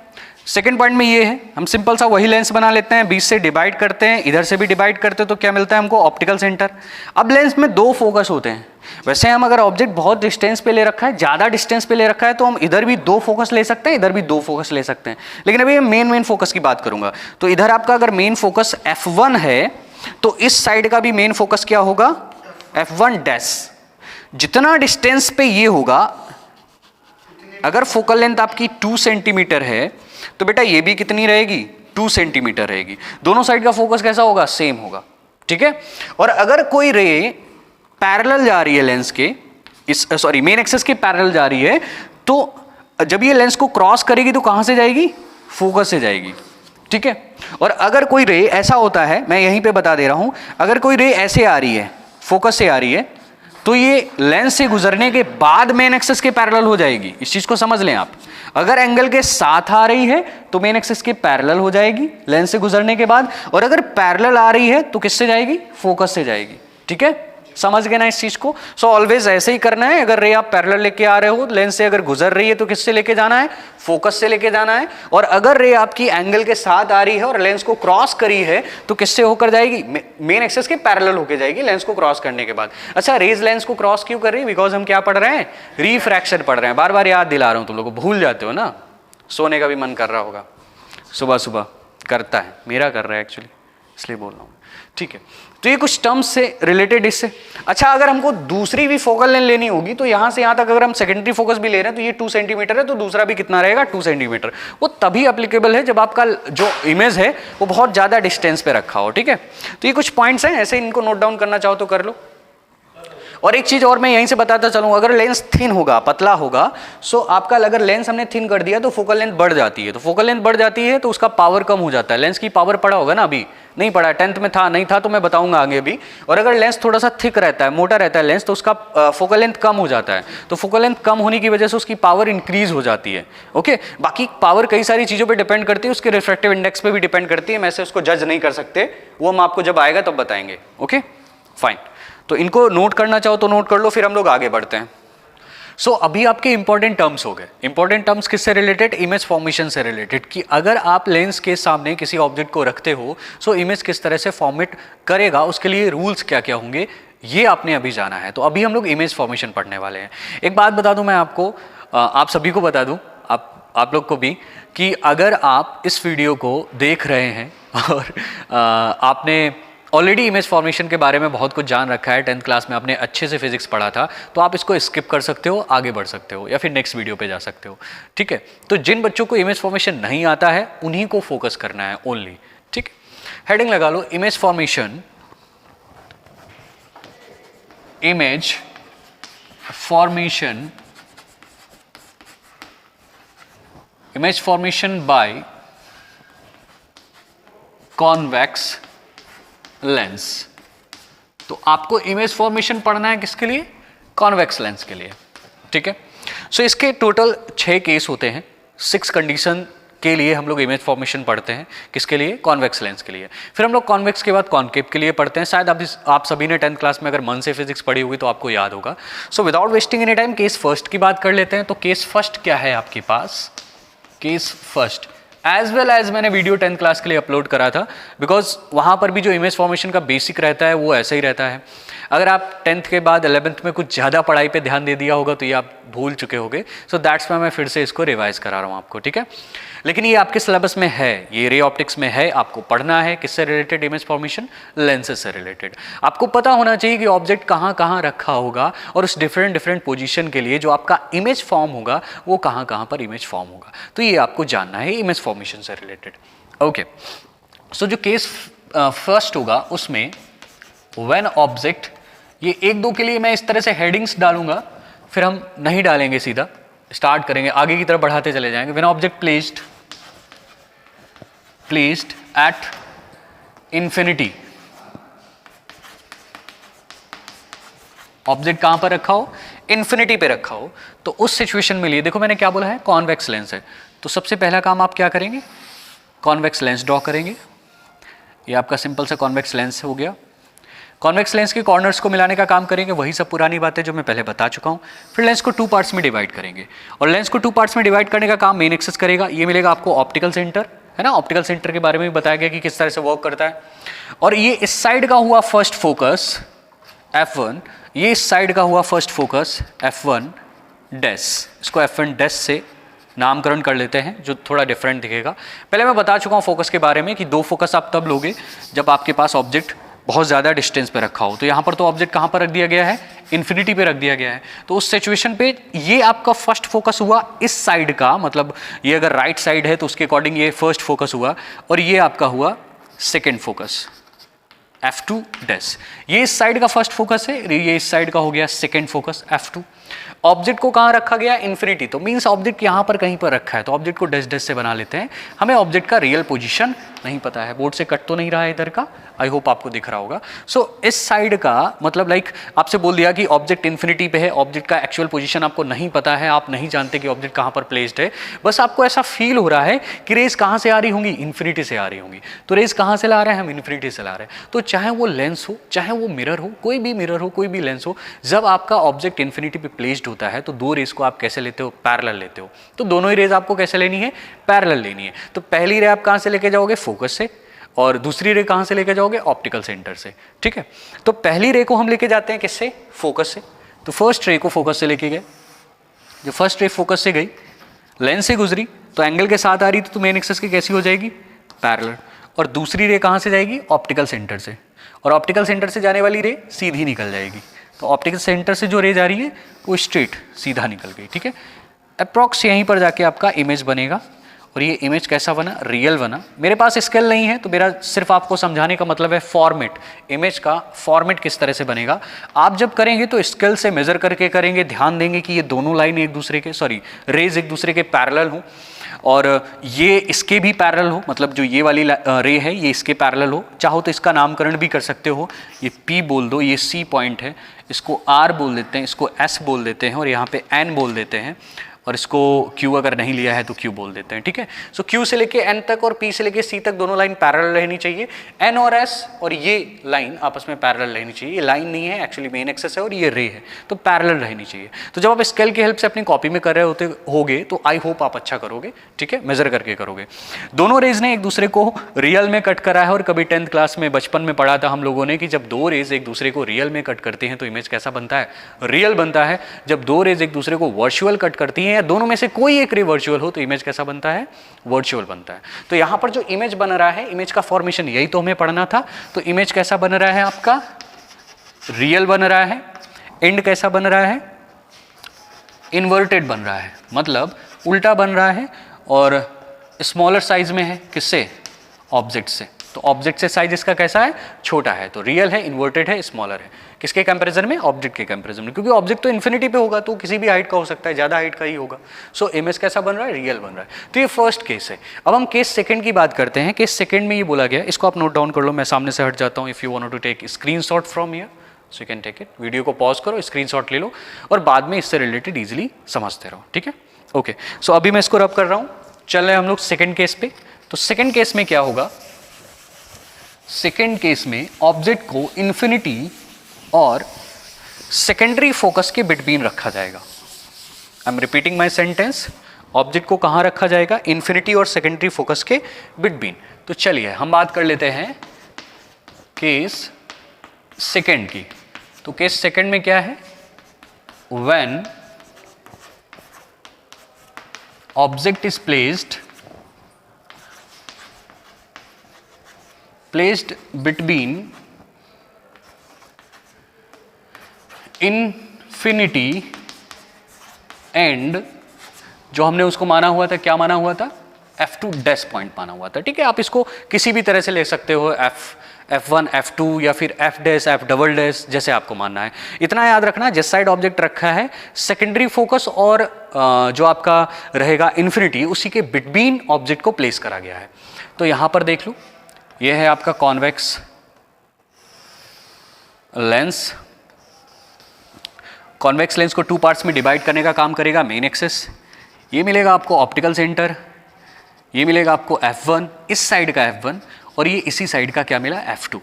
सेकेंड पॉइंट में ये है, हम सिंपल सा वही लेंस बना लेते हैं, 20 से डिवाइड करते हैं, इधर से भी डिवाइड करते हैं, तो क्या मिलता है हमको, ऑप्टिकल सेंटर। अब लेंस में दो फोकस होते हैं। वैसे हम अगर ऑब्जेक्ट बहुत डिस्टेंस पे ले रखा है, ज्यादा डिस्टेंस पे ले रखा है, तो हम इधर भी दो फोकस ले सकते हैं, इधर भी दो फोकस ले सकते हैं। लेकिन अभी मैं मेन फोकस की बात करूंगा। तो इधर आपका अगर मेन फोकस f1 है तो इस साइड का भी मेन फोकस क्या होगा, f1 डैश। जितना डिस्टेंस पे ये होगा, अगर फोकल लेंथ आपकी 2 सेंटीमीटर है तो बेटा ये भी कितनी रहेगी, 2 सेंटीमीटर रहेगी। दोनों साइड का फोकस कैसा होगा, सेम होगा, ठीक है। और अगर कोई रे पैरेलल जा रही है लेंस के, इस सॉरी मेन एक्सिस के पैरेलल जा रही है, तो जब ये लेंस को क्रॉस करेगी तो कहां से जाएगी, फोकस से जाएगी, ठीक है। और अगर कोई रे ऐसा होता है, मैं यहीं पे बता दे रहा हूं, अगर कोई रे ऐसे आ रही है, फोकस से आ रही है, तो ये लेंस से गुजरने के बाद मेन एक्सिस के पैरेलल हो जाएगी। इस चीज को समझ लें आप। अगर एंगल के साथ आ रही है तो मेन एक्सिस के पैरेलल हो जाएगी लेंस से गुजरने के बाद, और अगर पैरेलल आ रही है तो किससे जाएगी? फोकस से जाएगी। ठीक है, समझ गए ना इस चीज को? सो ऑलवेज ऐसे ही करना है। अगर रे आप पैरेलल लेके आ रहे हो, लेंस से अगर गुजर रही है तो किससे लेके जाना है? फोकस से लेके जाना है। और अगर रे आपकी एंगल के साथ आ रही है और लेंस को क्रॉस करी है तो किससे होकर जाएगी? मेन एक्सिस के पैरेलल होकर जाएगी लेंस को क्रॉस करने के बाद। अच्छा, रेज लेंस को क्रॉस क्यों कर रही है? बिकॉज हम क्या पढ़ रहे हैं? रिफ्रैक्शन पढ़ रहे हैं। बार बार याद दिला रहा हूं, तुम लोग भूल जाते हो ना। सोने का भी मन कर रहा होगा, सुबह सुबह करता है, मेरा कर रहा है एक्चुअली, इसलिए बोल रहा हूं। ठीक है, तो ये कुछ टर्म्स से रिलेटेड इससे। अच्छा, अगर हमको दूसरी भी फोकल लेंथ लेनी होगी तो यहां से यहां तक अगर हम सेकेंडरी फोकस भी ले रहे हैं तो ये 2 सेंटीमीटर है, तो दूसरा भी कितना रहेगा? 2 सेंटीमीटर। वो तभी एप्लीकेबल है जब आपका जो इमेज है वो बहुत ज्यादा डिस्टेंस पे रखा हो। ठीक है, तो ये कुछ पॉइंट्स हैं, ऐसे इनको नोट डाउन करना चाहो तो कर लो। और एक चीज और मैं यहीं से बताता चलूं, अगर लेंस थिन होगा, पतला होगा, सो आपका अगर लेंस हमने थिन कर दिया तो फोकल लेंथ बढ़ जाती है। तो फोकल लेंथ बढ़ जाती है तो उसका पावर कम हो जाता है। लेंस की पावर पड़ा होगा ना, अभी नहीं पड़ा, 10th में था, नहीं था तो मैं बताऊंगा आगे भी। और अगर लेंस थोड़ा सा थिक रहता है, मोटा रहता है लेंस, तो उसका फोकल लेंथ कम हो जाता है। तो फोकल लेंथ कम होने की वजह से उसकी पावर इंक्रीज हो जाती है। ओके, बाकी पावर कई सारी चीजों पे डिपेंड करती है, उसके रिफ्रैक्टिव इंडेक्स पे भी डिपेंड करती है। मैं से उसको जज नहीं कर सकते, वो हम आपको जब आएगा तब बताएंगे। ओके फाइन, तो इनको नोट करना चाहो तो नोट कर लो, फिर हम लोग आगे बढ़ते हैं। सो अभी आपके इंपॉर्टेंट टर्म्स हो गए। इंपॉर्टेंट टर्म्स किससे रिलेटेड? इमेज फॉर्मेशन से रिलेटेड, कि अगर आप लेंस के सामने किसी ऑब्जेक्ट को रखते हो सो इमेज किस तरह से फॉर्मेट करेगा, उसके लिए रूल्स क्या क्या होंगे, ये आपने अभी जाना है। तो अभी हम लोग इमेज फॉर्मेशन पढ़ने वाले हैं। एक बात बता दूं मैं आपको, आप सभी को बता दूं, आप लोग को भी, कि अगर आप इस वीडियो को देख रहे हैं और आपने ऑलरेडी इमेज फॉर्मेशन के बारे में बहुत कुछ जान रखा है, 10th क्लास में आपने अच्छे से फिजिक्स पढ़ा था, तो आप इसको स्किप कर सकते हो, आगे बढ़ सकते हो, या फिर नेक्स्ट वीडियो पे जा सकते हो। ठीक है, तो जिन बच्चों को इमेज फॉर्मेशन नहीं आता है उन्हीं को फोकस करना है ओनली। ठीक है, हेडिंग लगा लो, image formation, image formation, image formation by convex lens. तो आपको इमेज फॉर्मेशन पढ़ना है किसके लिए? कॉन्वेक्स लेंस के लिए। ठीक है, सो इसके टोटल 6 केस होते हैं। 6 कंडीशन के लिए हम लोग इमेज फॉर्मेशन पढ़ते हैं। किसके लिए? कॉन्वेक्स लेंस के लिए। फिर हम लोग कॉन्वेक्स के बाद कॉन्केव के लिए पढ़ते हैं। शायद आप सभी ने 10th क्लास में अगर मन से फिजिक्स पढ़ी होगी तो आपको याद होगा। So without wasting any time case first की बात कर लेते हैं। तो केस फर्स्ट क्या है आपके पास? Case first as well as मैंने वीडियो 10th क्लास के लिए अपलोड करा था, बिकॉज वहाँ पर भी जो इमेज फॉर्मेशन का बेसिक रहता है वो ऐसा ही रहता है। अगर आप 10th के बाद 11th में कुछ ज़्यादा पढ़ाई पे ध्यान दे दिया होगा तो ये आप भूल चुके होंगे। सो दैट्स वाई मैं फिर से इसको रिवाइज करा रहा हूँ आपको। ठीक है, लेकिन ये आपके सिलेबस में है, ये रे ऑप्टिक्स में है, आपको पढ़ना है। किससे रिलेटेड? इमेज फॉर्मेशन, लेंसेज से रिलेटेड। आपको पता होना चाहिए कि ऑब्जेक्ट कहाँ कहाँ रखा होगा और उस डिफरेंट पोजीशन के लिए जो आपका इमेज फॉर्म होगा वो कहाँ कहाँ पर इमेज फॉर्म होगा। तो ये आपको जानना है इमेज फॉर्मेशन से रिलेटेड। ओके, सो जो केस फर्स्ट होगा उसमें व्हेन ऑब्जेक्ट, ये 1-2 के लिए मैं इस तरह से हेडिंग्स डालूंगा, फिर हम नहीं डालेंगे, सीधा स्टार्ट करेंगे, आगे की तरफ बढ़ाते चले जाएंगे। When object placed at infinity, object कहां पर रखा हो? इंफिनिटी पे रखा हो। तो उस सिचुएशन में लिए, देखो मैंने क्या बोला है, कॉन्वेक्स लेंस है। तो सबसे पहला काम आप क्या करेंगे? कॉन्वेक्स लेंस ड्रॉ करेंगे। ये आपका सिंपल सा कॉन्वेक्स लेंस हो गया। कॉन्वेक्स लेंस के कॉर्नर्स को मिलाने का काम करेंगे, वही सब पुरानी बातें जो मैं पहले बता चुका हूँ। फिर लेंस को 2 पार्ट्स में डिवाइड करेंगे, और लेंस को 2 पार्ट्स में डिवाइड करने का काम मेन एक्सिस करेगा। ये मिलेगा आपको ऑप्टिकल सेंटर, है ना। ऑप्टिकल सेंटर के बारे में भी बताया गया कि किस तरह से वर्क करता है। और ये इस साइड का हुआ फर्स्ट फोकस F1, ये इस साइड का हुआ फर्स्ट फोकस F1 डैश। इसको F1 डैश से नामकरण कर लेते हैं, जो थोड़ा डिफरेंट दिखेगा। पहले मैं बता चुका हूँ फोकस के बारे में कि 2 फोकस आप तब लोगे जब आपके पास ऑब्जेक्ट बहुत ज़्यादा डिस्टेंस पे रखा हो। तो यहाँ पर तो ऑब्जेक्ट कहाँ पर रख दिया गया है? इन्फिनिटी पे रख दिया गया है। तो उस सिचुएशन पे ये आपका फर्स्ट फोकस हुआ इस साइड का, मतलब ये अगर राइट साइड है तो उसके अकॉर्डिंग ये फर्स्ट फोकस हुआ, और ये आपका हुआ सेकेंड फोकस F2 डैश। ये इस साइड का फर्स्ट फोकस है, ये इस साइड का हो गया सेकेंड फोकस F2। ऑब्जेक्ट को कहाँ रखा गया, इन्फिनिटी, तो मीन्स ऑब्जेक्ट यहाँ पर कहीं पर रखा है, तो ऑब्जेक्ट को डैश डैश से बना लेते हैं। हमें ऑब्जेक्ट का रियल पोजीशन नहीं पता है, बोर्ड से कट तो नहीं रहा है इधर का, आई होप आपको दिख रहा होगा। सो इस साइड का मतलब लाइक आपसे बोल दिया कि ऑब्जेक्ट इन्फिनिटी पे है, ऑब्जेक्ट का एक्चुअल पोजीशन आपको नहीं पता है, आप नहीं जानते कि ऑब्जेक्ट कहाँ पर प्लेस्ड है, बस आपको ऐसा फील हो रहा है कि रेज कहाँ से आ रही होंगी, इन्फिनिटी से आ रही होंगी। तो रेज कहाँ से ला रहे हैं हम, इन्फिनिटी से ला रहे हैं। तो चाहे वो लेंस हो, चाहे वो मिरर हो, कोई भी मिरर हो, कोई भी लेंस हो, जब आपका ऑब्जेक्ट इन्फिनिटी पे प्लेस्ड होता है तो दो रेज को आप कैसे लेते हो, पैरेलल लेते हो। तो दोनों ही रेज आपको कैसे लेनी है, पैरेलल लेनी है। तो पहली रे आप कहाँ से लेके जाओगे, फोकस से, और दूसरी रे कहाँ से लेके जाओगे, ऑप्टिकल सेंटर से। ठीक है, तो पहली रे को हम लेके जाते हैं किससे, फोकस से। तो फर्स्ट रे को फोकस से लेके गए, जो फर्स्ट रे फोकस से गई, लेंस से गुजरी, तो एंगल के साथ आ रही तो मेन एक्सिस की कैसी हो जाएगी, पैरेलल। और दूसरी रे कहाँ से जाएगी, ऑप्टिकल सेंटर से, और ऑप्टिकल सेंटर से जाने वाली रे सीधी निकल जाएगी। तो ऑप्टिकल सेंटर से जो रे जा रही है वो स्ट्रेट सीधा निकल गई। ठीक है, अप्रॉक्स यहीं पर जाके आपका इमेज बनेगा, और ये इमेज कैसा बना, रियल बना। मेरे पास स्केल नहीं है तो मेरा सिर्फ आपको समझाने का मतलब है फॉर्मेट, इमेज का फॉर्मेट किस तरह से बनेगा। आप जब करेंगे तो स्केल से मेजर करके करेंगे, ध्यान देंगे कि ये दोनों लाइन एक दूसरे के रेज एक दूसरे के पैरेलल हो, और ये इसके भी पैरेलल हो, मतलब जो ये वाली रे है ये इसके पैरेलल हो। चाहो तो इसका नामकरण भी कर सकते हो, ये P बोल दो, ये C पॉइंट है, इसको R बोल देते हैं, इसको S बोल देते हैं, और यहाँ पे N बोल देते हैं, और इसको Q अगर नहीं लिया है तो Q बोल देते हैं। ठीक है, सो Q से लेके N तक और P से लेके C तक दोनों लाइन पैरेलल रहनी चाहिए। N और S और ये लाइन आपस में पैरेलल रहनी चाहिए। ये लाइन नहीं है, एक्चुअली मेन एक्सिस है और ये रे है, तो पैरेलल रहनी चाहिए। तो जब आप स्केल की हेल्प से अपनी कॉपी में कर रहे होगे तो आई होप आप अच्छा करोगे। ठीक है, मेजर करके करोगे। दोनों रेज ने एक दूसरे को रियल में कट करा है, और कभी 10th क्लास में बचपन में पढ़ा था हम लोगों ने कि जब दो रेज एक दूसरे को रियल में कट करते हैं तो इमेज कैसा बनता है, रियल बनता है। जब दो रेज एक दूसरे को वर्चुअल कट करती हैं, या दोनों में से कोई एक रे वर्चुअल हो, तो इमेज कैसा बनता है, वर्चुअल बनता है। तो यहां पर जो इमेज बन रहा है, इमेज का फॉर्मेशन यही तो हमें पढ़ना था। तो इमेज कैसा बन रहा है आपका, रियल बन रहा है। एंड कैसा बन रहा है, इन्वर्टेड बन रहा है, मतलब उल्टा बन रहा है, और स्मॉलर साइज में है, किससे, ऑब्जेक्ट से। तो ऑब्जेक्ट से साइज इसका कैसा है, छोटा है, तो रियल है, इन्वर्टेड है, स्मॉलर है। किसके कंपैरिजन में, ऑब्जेक्ट के कंपैरिजन में, क्योंकि ऑब्जेक्ट तो इन्फिनिटी पे होगा तो किसी भी हाइट का हो सकता है, ज्यादा हाइट का ही होगा। सो इमेज कैसा बन रहा है, रियल बन रहा है। तो ये फर्स्ट केस है। अब हम केस सेकंड की बात करते हैं। केस सेकंड में ये बोला गया, इसको आप नोट डाउन कर लो, मैं सामने से हट जाता हूँ। If you want to take screenshot from here so you can take it. Video को पॉज करो, स्क्रीनशॉट ले लो, और बाद में इससे रिलेटेड इजीली समझते रहो। ठीक है, ओके। सो अभी मैं इसको रब कर रहा हूँ, चल रहे हम लोग सेकेंड केस पे। तो सेकेंड केस में क्या होगा, सेकेंड केस में ऑब्जेक्ट को इन्फिनिटी और सेकेंडरी फोकस के बिटवीन रखा जाएगा। I am repeating my sentence, object को कहां रखा जाएगा, इन्फिनिटी और सेकेंडरी फोकस के बिटवीन। तो चलिए हम बात कर लेते हैं केस सेकेंड की। तो केस सेकेंड में क्या है, when object is placed between infinity and, जो हमने उसको माना हुआ था, क्या माना हुआ था, F2 डैश पॉइंट माना हुआ था। ठीक है, आप इसको किसी भी तरह से ले सकते हो, F1 F2 या फिर F dash F double dash, जैसे आपको मानना है। इतना याद रखना, जिस साइड ऑब्जेक्ट रखा है सेकेंडरी फोकस और जो आपका रहेगा इन्फिनिटी, उसी के बिटवीन ऑब्जेक्ट को प्लेस करा गया है। तो यहां पर देख लो, यह है आपका कॉन्वेक्स लेंस। कॉन्वेक्स लेंस को टू पार्ट्स में डिवाइड करने का काम करेगा मेन एक्सिस। ये मिलेगा आपको ऑप्टिकल सेंटर, ये मिलेगा आपको F1, इस साइड का F1, और ये इसी साइड का क्या मिला, F2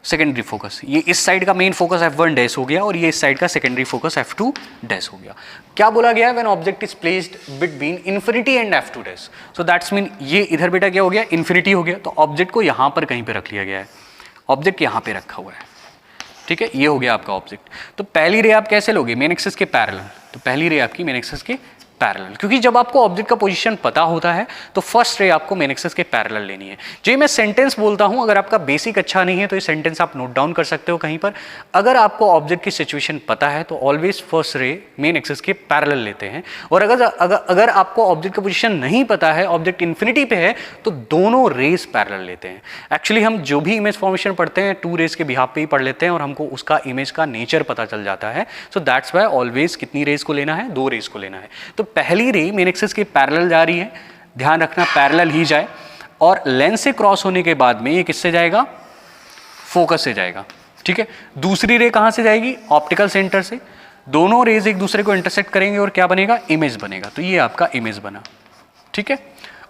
सेकेंडरी फोकस। ये इस साइड का मेन फोकस F1 डैश हो गया, और ये इस साइड का सेकेंडरी फोकस F2 डैश हो गया। क्या बोला गया है, when object is placed between infinity and F2 dash. So that's mean ये इधर बेटा क्या हो गया, इन्फिनिटी हो गया, तो ऑब्जेक्ट को यहां पर कहीं पे रख लिया गया है, ऑब्जेक्ट यहां पे रखा हुआ है। ठीक है, ये हो गया आपका ऑब्जेक्ट। तो पहली रे आप कैसे लोगे, मेन एक्सिस के पैरेलल। तो पहली रे आपकी मेन एक्सिस के पैरेलल, क्योंकि जब आपको ऑब्जेक्ट का पोजीशन पता होता है तो फर्स्ट रे आपको मेन एक्सिस के पैरेलल लेनी है। जो मैं सेंटेंस बोलता हूं, अगर आपका बेसिक अच्छा नहीं है तो ये सेंटेंस आप नोट डाउन कर सकते हो कहीं पर। अगर आपको ऑब्जेक्ट की सिचुएशन पता है तो always first ray main axis के पैरेलल लेते हैं, और अगर आपको ऑब्जेक्ट का पोजीशन नहीं पता है, ऑब्जेक्ट इन्फिनिटी पे है, तो दोनों रेज पैरेलल लेते हैं। एक्चुअली हम जो भी इमेज फॉर्मेशन पढ़ते हैं 2 रेज के बिहाफ पे ही पढ़ लेते हैं और हमको उसका इमेज का नेचर पता चल जाता है। सो दैट्स वाई ऑलवेज कितनी रेज को लेना है, 2 रेज को लेना है। तो पहली रे मेन एक्सिस के पैरेलल जा रही है, ध्यान रखना पैरेलल ही जाए, और लेंस से क्रॉस होने के बाद में ये किससे जाएगा, फोकस से जाएगा, ठीक है। दूसरी रे कहां से जाएगी, ऑप्टिकल सेंटर से। दोनों रेज एक दूसरे को इंटरसेक्ट करेंगे और क्या बनेगा, इमेज बनेगा। तो ये आपका इमेज बना, ठीक है।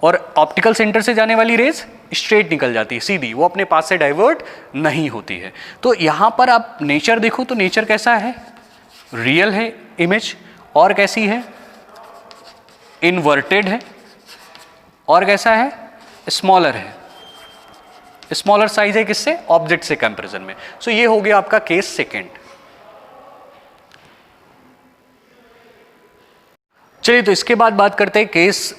और ऑप्टिकल सेंटर से जाने वाली रेज स्ट्रेट निकल जाती है, सीधी, वो अपने पास से डाइवर्ट नहीं होती है। तो यहां पर आप नेचर देखो तो नेचर कैसा है, रियल है इमेज, और कैसी है, इन्वर्टेड है, और कैसा है, स्मॉलर है, स्मॉलर साइज है किससे, ऑब्जेक्ट से कंपैरिजन में। सो ये हो गया आपका केस सेकेंड। चलिए तो इसके बाद बात करते हैं केस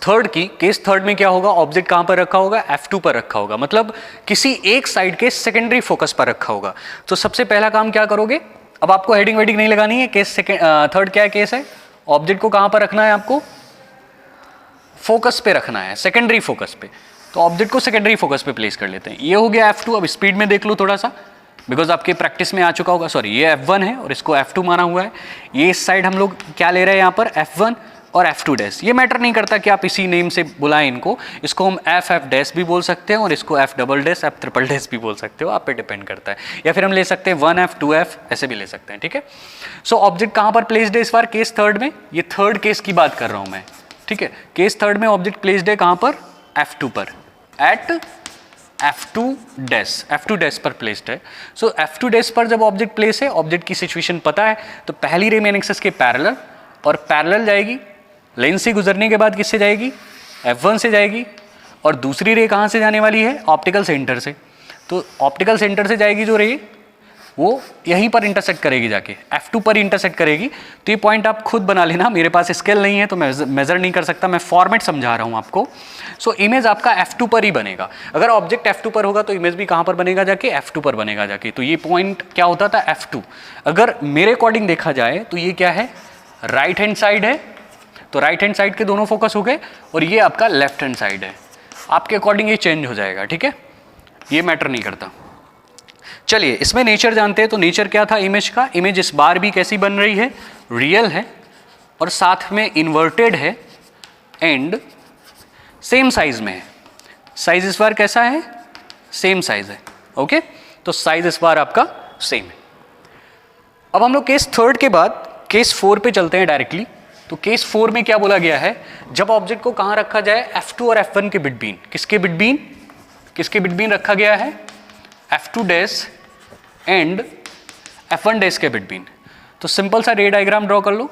थर्ड की। केस थर्ड में क्या होगा, ऑब्जेक्ट कहां पर रखा होगा, F2 पर रखा होगा, मतलब किसी एक साइड के सेकेंडरी फोकस पर रखा होगा। तो सबसे पहला काम क्या करोगे, अब आपको हेडिंग वेडिंग नहीं लगानी है, केस थर्ड क्या है, केस है, ऑब्जेक्ट को कहां पर रखना है, आपको फोकस पे रखना है, सेकेंडरी फोकस पे। तो ऑब्जेक्ट को सेकेंडरी फोकस पे प्लेस कर लेते हैं। ये हो गया F2। अब स्पीड में देख लो थोड़ा सा, बिकॉज आपके प्रैक्टिस में आ चुका होगा। सॉरी, ये F1 है और इसको F2 माना हुआ है। ये इस साइड हम लोग क्या ले रहे हैं यहाँ पर, F1 और F2 डैश। ये मैटर नहीं करता कि आप इसी नेम से बुलाएं इनको, इसको हम F डैश भी बोल सकते हैं और इसको F double dash, F triple dash भी बोल सकते हो, आप पे डिपेंड करता है। या फिर हम ले सकते हैं 1F 2F ऐसे भी ले सकते हैं, ठीक है। सो ऑब्जेक्ट कहाँ पर प्लेस्ड है इस बार, केस थर्ड में। ये थर्ड केस की बात कर रहा हूँ मैं, ठीक है। केस थर्ड में ऑब्जेक्ट प्लेस्ड है कहाँ पर, F2 पर, एट F2 डैश पर प्लेस्ड है। सो F2 डैश पर जब ऑब्जेक्ट प्लेस है, ऑब्जेक्ट की सिचुएशन पता है, तो पहली रे मेन एक्सिस के पैरेलल, और पैरेलल जाएगी, लेंस से गुजरने के बाद किससे जाएगी, F1 से जाएगी। और दूसरी रे कहाँ से जाने वाली है, ऑप्टिकल सेंटर से। तो ऑप्टिकल सेंटर से जाएगी जो रे, वो यहीं पर इंटरसेक्ट करेगी, जाके F2 पर इंटरसेक्ट करेगी। तो ये पॉइंट आप खुद बना लेना, मेरे पास स्केल नहीं है तो मैं मेजर नहीं कर सकता, मैं फॉर्मेट समझा रहा हूँ आपको। सो इमेज आपका F2 पर ही बनेगा। अगर ऑब्जेक्ट F2 पर होगा तो इमेज भी कहाँ पर बनेगा, जाके F2 पर बनेगा जाके। तो ये पॉइंट क्या होता था, F2। अगर मेरे अकॉर्डिंग देखा जाए तो ये क्या है, राइट हैंड साइड है, तो राइट हैंड साइड के दोनों फोकस हो गए, और ये आपका लेफ्ट हैंड साइड है। आपके अकॉर्डिंग ये चेंज हो जाएगा, ठीक है, ये मैटर नहीं करता। चलिए इसमें नेचर जानते हैं। तो नेचर क्या था इमेज का, इमेज इस बार भी कैसी बन रही है, रियल है, और साथ में इन्वर्टेड है, एंड सेम साइज में है। साइज इस बार कैसा है, सेम साइज है, ओके। तो साइज इस बार आपका सेम है। अब हम लोग केस थर्ड के बाद केस 4 पे चलते हैं डायरेक्टली। तो केस 4 में क्या बोला गया है, जब ऑब्जेक्ट को कहां रखा जाए, F2 और F1 के बिटवीन, किसके बिटवीन रखा गया है, F2 dash and F1 dash के बिटवीन। तो सिंपल सा रे डायग्राम ड्रॉ कर लो।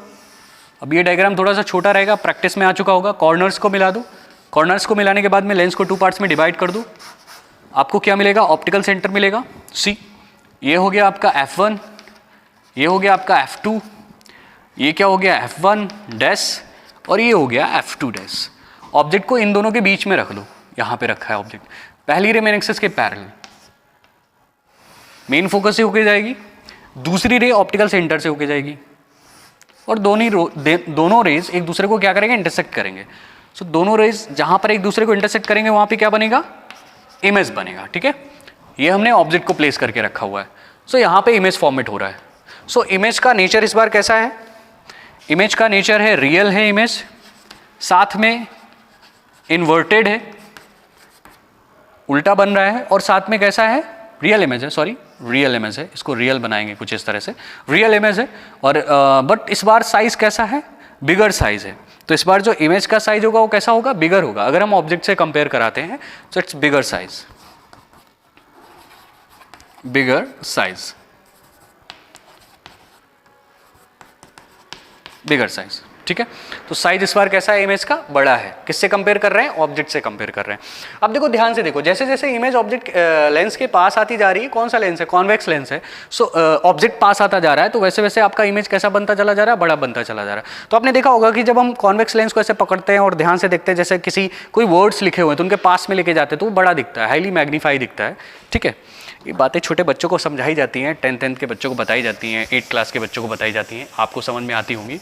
अब ये डायग्राम थोड़ा सा छोटा रहेगा, प्रैक्टिस में आ चुका होगा। कॉर्नर्स को मिला दो, कॉर्नर्स को मिलाने के बाद में लेंस को 2 पार्ट्स में डिवाइड कर दो। आपको क्या मिलेगा, ऑप्टिकल सेंटर मिलेगा, सी। ये हो गया आपका F1, ये हो गया आपका F2, ये क्या हो गया F1 डैश, और ये हो गया F2 डैश। ऑब्जेक्ट को इन दोनों के बीच में रख लो, यहाँ पे रखा है ऑब्जेक्ट। पहली रे मेन एक्सिस के पैरेलल, मेन फोकस से होके जाएगी, दूसरी रे ऑप्टिकल सेंटर से होके जाएगी, और दोनों रेज एक दूसरे को क्या करेंगे, इंटरसेक्ट करेंगे। सो दोनों रेज जहां पर एक दूसरे को इंटरसेक्ट करेंगे वहां पे क्या बनेगा, इमेज बनेगा, ठीक है। ये हमने ऑब्जेक्ट को प्लेस करके रखा हुआ है। सो यहाँ पे इमेज फॉर्मेट हो रहा है। सो इमेज का नेचर इस बार कैसा है, इमेज का नेचर है रियल है इमेज, साथ में इन्वर्टेड है, उल्टा बन रहा है, और साथ में कैसा है, रियल इमेज है, सॉरी रियल इमेज है, इसको रियल बनाएंगे कुछ इस तरह से, रियल इमेज है। और बट इस बार साइज कैसा है, बिगर साइज है। तो इस बार जो इमेज का साइज होगा वो कैसा होगा, बिगर होगा। अगर हम ऑब्जेक्ट से कंपेयर कराते हैं तो it's bigger size, bigger size, ठीक है। तो साइज इस बार कैसा है इमेज का, बड़ा है। किससे कंपेयर कर रहे हैं, ऑब्जेक्ट से कंपेयर कर रहे हैं। अब देखो ध्यान से देखो, जैसे जैसे इमेज ऑब्जेक्ट लेंस के पास आती जा रही है, कौन सा लेंस है, कॉन्वेक्स लेंस है, सो ऑब्जेक्ट पास आता जा रहा है, तो वैसे वैसे आपका इमेज कैसा बनता चला जा रहा है, बड़ा बनता चला जा रहा है। तो आपने देखा होगा कि जब हम कॉन्वेक्स लेंस को ऐसे पकड़ते हैं और ध्यान से देखते हैं, जैसे किसी कोई वर्ड्स लिखे हुए हैं तो उनके पास में लेके जाते हैं तो वो बड़ा दिखता है, हाईली मैग्नीफाई दिखता है, ठीक है। ये बातें छोटे बच्चों को समझाई जाती हैं, 10th के बच्चों को बताई जाती हैं, 8th क्लास के बच्चों को बताई जाती हैं, आपको समझ में आती होंगी।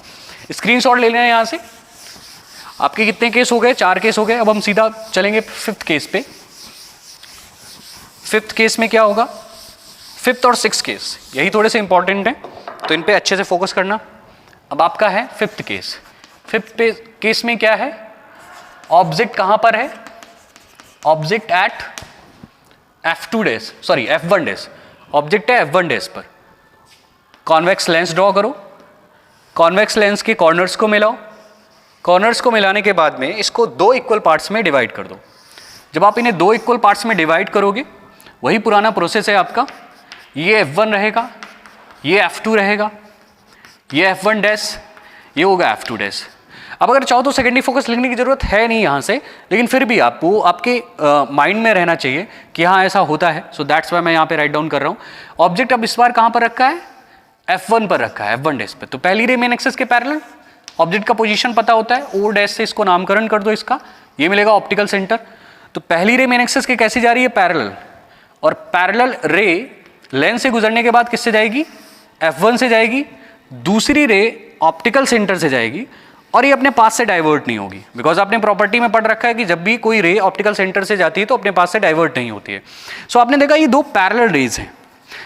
स्क्रीनशॉट ले लेना यहाँ से। आपके कितने केस हो गए, 4 केस हो गए। अब हम सीधा चलेंगे 5th केस पे। 5th केस में क्या होगा, 5th और 6th केस यही थोड़े से इंपॉर्टेंट हैं, तो इन पे अच्छे से फोकस करना। अब आपका है 5th केस। 5th केस में क्या है, ऑब्जेक्ट कहां पर है, object at F2 days, sorry F1 days, object है F1 डेज पर। कॉन्वेक्स लेंस ड्रॉ करो, कॉन्वेक्स लेंस के कॉर्नर्स को मिलाओ, कॉर्नर्स को मिलाने के बाद में इसको 2 इक्वल पार्ट्स में डिवाइड कर दो। जब आप इन्हें 2 इक्वल पार्ट्स में डिवाइड करोगे, वही पुराना प्रोसेस है आपका, ये F1 रहेगा, ये F2 रहेगा, ये F1 डैश, ये होगा F2 डैश। अब अगर चाहो तो सेकेंडरी फोकस लिखने की जरूरत है नहीं यहाँ से, लेकिन फिर भी आपको आपके माइंड में रहना चाहिए कि हाँ ऐसा होता है। सो दैट्स वाई मैं यहाँ पे राइट डाउन कर रहा हूँ। ऑब्जेक्ट अब इस बार कहाँ पर रखा है, F1 पर रखा है, F1 डैश पे। तो पहली रे मेन एक्सिस के पैरेलल ऑब्जेक्ट का पोजीशन पता होता है, ओ डैश से इसको नामकरण कर दो इसका, ये मिलेगा ऑप्टिकल सेंटर। तो पहली रे मेन एक्सिस के कैसी जा रही है, पैरेलल, और पैरेलल रे लेंस से गुजरने के बाद किससे जाएगी, F1 से जाएगी, दूसरी रे ऑप्टिकल सेंटर से जाएगी, और ये अपने पास से डाइवर्ट नहीं होगी, बिकॉज आपने प्रॉपर्टी में पढ़ रखा है कि जब भी कोई रे ऑप्टिकल सेंटर से जाती है तो अपने पास से डाइवर्ट नहीं होती है। सो आपने देखा ये 2 पैरेलल रेज हैं,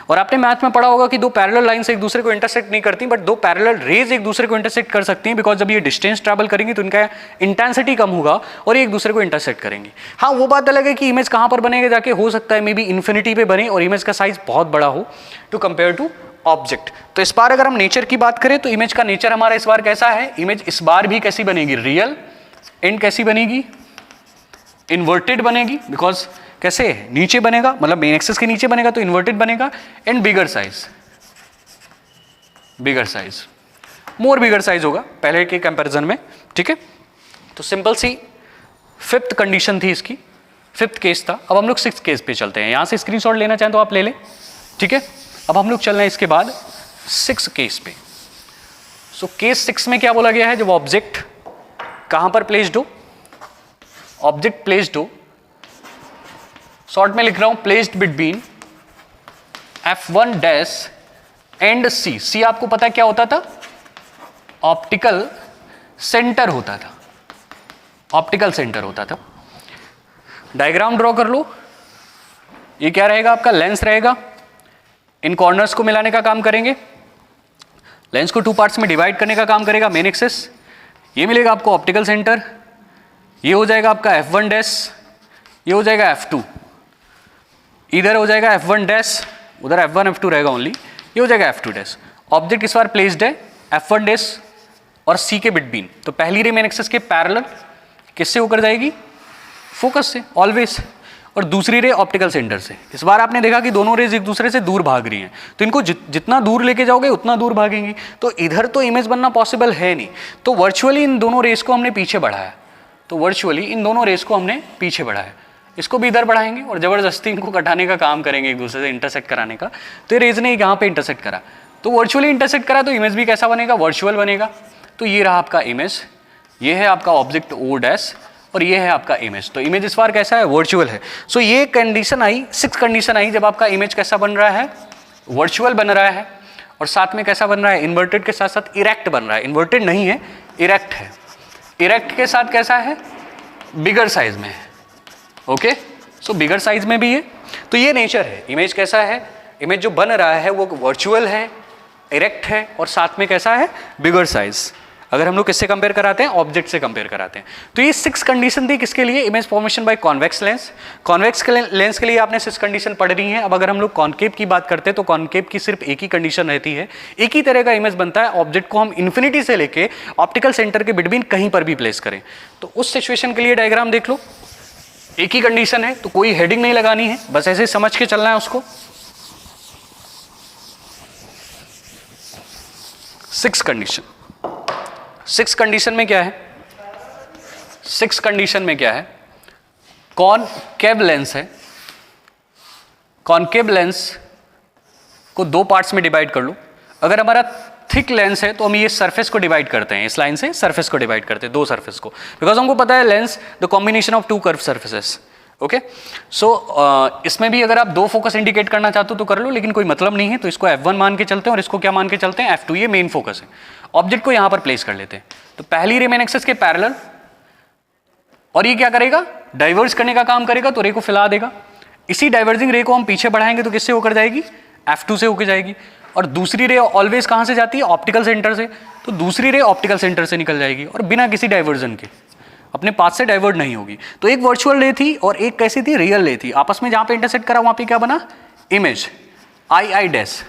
और आपने मैथ में पढ़ा होगा कि 2 पैरेलल लाइंस एक दूसरे को इंटरसेक्ट नहीं करती, बट 2 पैरेलल रेज एक दूसरे को इंटरसेक्ट कर सकती हैं, बिकॉज जब ये डिस्टेंस ट्रैवल करेंगी तो इनका इंटेंसिटी कम होगा और ये एक दूसरे को इंटरसेक्ट करेंगी। हाँ, वो बात अलग है कि इमेज कहाँ पर बनेगा जाके, हो सकता है मे बी इन्फिनिटी पे बने और इमेज का साइज बहुत बड़ा हो टू कंपेयर टू ऑब्जेक्ट। तो इस बार अगर हम नेचर की बात करें तो इमेज का नेचर हमारा इस बार कैसा है, इमेज इस बार भी कैसी बनेगी, रियल, एंड कैसी बनेगी, इन्वर्टेड बनेगी, बिकॉज कैसे नीचे बनेगा, मतलब मेन एक्सिस के नीचे बनेगा तो इन्वर्टेड बनेगा, and bigger size, bigger size, more bigger size होगा पहले के कंपैरिजन में, ठीक है। तो सिंपल सी 5th कंडीशन थी इसकी, 5th केस था। अब हम लोग 6th केस पे चलते हैं, यहां से स्क्रीनशॉट लेना चाहें तो आप ले लें, ठीक है। अब हम लोग चल रहे हैं इसके बाद 6th केस पे। सो केस 6 में क्या बोला गया है, जब ऑब्जेक्ट कहां पर प्लेस्ड हो, ऑब्जेक्ट प्लेस्ड हो, शॉर्ट में लिख रहा हूं placed between F1 dash and C। C आपको पता है क्या होता था, ऑप्टिकल सेंटर होता था, ऑप्टिकल सेंटर होता था। डायग्राम ड्रॉ कर लो, ये क्या रहेगा आपका, लेंस रहेगा, इन कॉर्नर्स को मिलाने का काम करेंगे, लेंस को 2 पार्ट्स में डिवाइड करने का काम करेगा मेन एक्सिस, ये मिलेगा आपको ऑप्टिकल सेंटर, ये हो जाएगा आपका F1 डैश, ये हो जाएगा F2, इधर हो जाएगा F1 डैश, उधर F1 F2 रहेगा ओनली, ये हो जाएगा F2 डैश। ऑब्जेक्ट इस बार प्लेस्ड है F1 डैश और C के बिटवीन, तो पहली रे मेन एक्सिस के पैरेलल किससे होकर जाएगी, फोकस से ऑलवेज, और दूसरी रे ऑप्टिकल सेंटर से। इस बार आपने देखा कि दोनों रेज एक दूसरे से दूर भाग रही हैं, तो इनको जितना दूर लेके जाओगे उतना दूर भागेंगी, तो इधर तो इमेज बनना पॉसिबल है नहीं, तो वर्चुअली इन दोनों रेस को हमने पीछे बढ़ाया, तो वर्चुअली इन दोनों रेस को हमने पीछे बढ़ाया, इसको भी इधर बढ़ाएंगे और जबरदस्ती इनको कटाने का काम करेंगे एक दूसरे से, इंटरसेक्ट कराने का। तो ये रेज ने यहाँ पे इंटरसेक्ट करा, तो वर्चुअली इंटरसेक्ट करा, तो इमेज भी कैसा बनेगा, वर्चुअल बनेगा। तो ये रहा आपका इमेज, ये है आपका ऑब्जेक्ट O डैश, और ये है आपका इमेज। तो इमेज इस बार कैसा है, वर्चुअल है। सो ये कंडीशन आई, 6th कंडीशन आई, जब आपका इमेज कैसा बन रहा है, वर्चुअल बन रहा है, और साथ में कैसा बन रहा है, इन्वर्टेड के साथ साथ इरेक्ट बन रहा है, इन्वर्टेड नहीं है, इरेक्ट है। इरेक्ट के साथ कैसा है, बिगर साइज में है, ओके। सो बिगर साइज में भी है, तो ये नेचर है। इमेज कैसा है, इमेज जो बन रहा है वो वर्चुअल है, इरेक्ट है, और साथ में कैसा है, बिगर साइज। अगर हम लोग किससे कंपेयर कराते हैं, ऑब्जेक्ट से कंपेयर कराते हैं। तो ये 6 कंडीशन थी किसके लिए, image formation by convex lens. Convex lens के लिए आपने 6 कंडीशन पढ़ रही हैं। अब अगर हम लोग कॉन्केव की बात करते हैं तो कॉन्केव की सिर्फ एक ही कंडीशन रहती है, एक ही तरह का इमेज बनता है, ऑब्जेक्ट को हम इन्फिनिटी से लेके ऑप्टिकल सेंटर के बिटवीन कहीं पर भी प्लेस करें। तो उस सिचुएशन के लिए डायग्राम देख लो, एक ही कंडीशन है, तो कोई हेडिंग नहीं लगानी है, बस ऐसे समझ के चलना है उसको। 6 कंडीशन, सिक्स कंडीशन में क्या है, सिक्स कंडीशन में क्या है, कॉनकेव लेंस है, कॉनकेव लेंस को दो पार्ट्स में डिवाइड कर लो। अगर हमारा थिक लेंस है तो हम ये सरफेस को डिवाइड करते हैं, इस लाइन से सरफेस को डिवाइड करते हैं, दो सरफेस को, बिकॉज हमको पता है lens the combination of two curve surfaces. Okay, so इसमें भी अगर आप दो फोकस इंडिकेट करना चाहते हो तो कर लो, लेकिन कोई मतलब नहीं है, तो इसको F1 मान के चलते हैं और इसको क्या मान के चलते हैं, F2। ये मेन फोकस है। ऑब्जेक्ट को यहां पर प्लेस कर लेते हैं, तो पहली रे मेन एक्सिस के पैरेलल, और ये क्या करेगा, डाइवर्ज करने का काम करेगा, तो रे को फैला देगा। इसी डाइवर्जिंग रे को हम पीछे बढ़ाएंगे तो किससे होकर जाएगी, F2 से होकर जाएगी। और दूसरी रे ऑलवेज कहां से जाती है, ऑप्टिकल सेंटर से, तो दूसरी रे ऑप्टिकल सेंटर से निकल जाएगी और बिना किसी डाइवर्जन के अपने पाथ से डाइवर्ट नहीं होगी। तो एक वर्चुअल रे थी और एक कैसी थी, रियल रे थी। आपस में जहां पे इंटरसेक्ट करा वहां पे क्या बना, इमेज, आई डैश।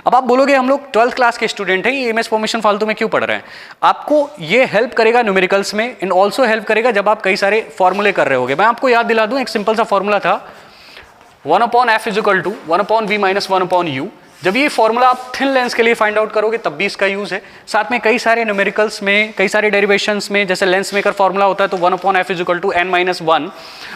अब आप बोलोगे हम लोग 12th क्लास के स्टूडेंट हैं, ये इमेज फॉर्मेशन फालतू में क्यों पढ़ रहे हैं। आपको ये हेल्प करेगा न्यूमेरिकल्स में, एंड ऑल्सो हेल्प करेगा जब आप कई सारे फॉर्मूले कर रहे होगे। मैं आपको याद दिला दूं, एक सिंपल सा फॉर्मूला था 1/f = 1/v - 1/u। जब ये फॉर्मूला आप थिन लेंस के लिए फाइंड आउट करोगे तब भी इसका यूज है। साथ में कई सारे न्यूमेरिकल्स में, कई सारे डेरिवेशंस में, जैसे लेंस मेकर फॉर्मूला होता है तो 1/f = n-1,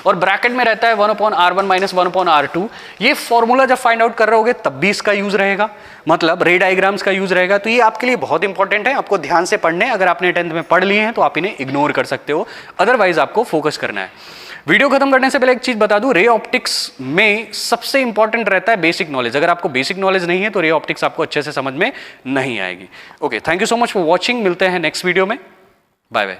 और ब्रैकेट में रहता है 1/r1 - 1/r2। ये फॉर्मूला जब फाइंड आउट कर रहे होगे तब भी इसका यूज रहेगा, मतलब रे डायग्राम्स का यूज रहेगा। तो ये आपके लिए बहुत इंपॉर्टेंट है, आपको ध्यान से पढ़ने। अगर आपने 10th में पढ़ लिए हैं तो आप इन्हें इग्नोर कर सकते हो, अदरवाइज आपको फोकस करना है। वीडियो खत्म करने से पहले एक चीज बता दूं, रे ऑप्टिक्स में सबसे इंपॉर्टेंट रहता है बेसिक नॉलेज। अगर आपको बेसिक नॉलेज नहीं है तो रे ऑप्टिक्स आपको अच्छे से समझ में नहीं आएगी। Okay, thank you so much for watching. मिलते हैं नेक्स्ट वीडियो में, बाय बाय।